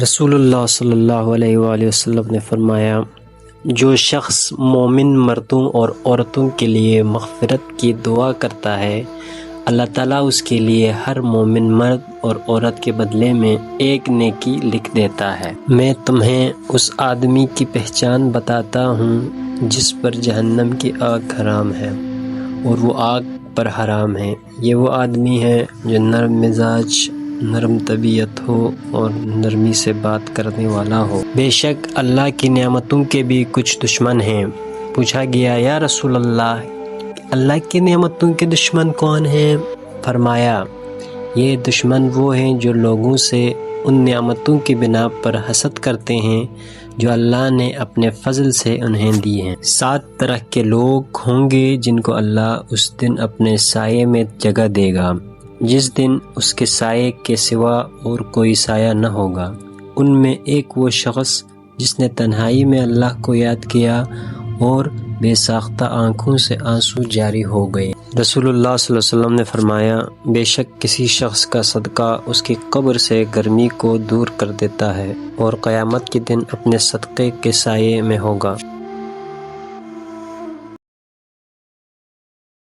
رسول اللہ صلی اللہ علیہ وآلہ وسلم نے فرمایا، جو شخص مومن مردوں اور عورتوں کے لیے مغفرت کی دعا کرتا ہے، اللہ تعالیٰ اس کے لیے ہر مومن مرد اور عورت کے بدلے میں ایک نیکی لکھ دیتا ہے۔ میں تمہیں اس آدمی کی پہچان بتاتا ہوں جس پر جہنم کی آگ حرام ہے اور وہ آگ پر حرام ہے۔ یہ وہ آدمی ہے جو نرم مزاج، نرم طبیعت ہو اور نرمی سے بات کرنے والا ہو۔ بے شک اللہ کی نعمتوں کے بھی کچھ دشمن ہیں۔ پوچھا گیا، یا رسول اللہ کی نعمتوں کے دشمن کون ہیں؟ فرمایا، یہ دشمن وہ ہیں جو لوگوں سے ان نعمتوں کی بنا پر حسد کرتے ہیں جو اللہ نے اپنے فضل سے انہیں دی ہیں۔ 7 طرح کے لوگ ہوں گے جن کو اللہ اس دن اپنے سائے میں جگہ دے گا، جس دن اس کے سائے کے سوا اور کوئی سایہ نہ ہوگا۔ ان میں ایک وہ شخص جس نے تنہائی میں اللہ کو یاد کیا اور بے ساختہ آنکھوں سے آنسو جاری ہو گئے۔ رسول اللہ صلی اللہ علیہ وسلم نے فرمایا، بے شک کسی شخص کا صدقہ اس کی قبر سے گرمی کو دور کر دیتا ہے اور قیامت کے دن اپنے صدقے کے سائے میں ہوگا۔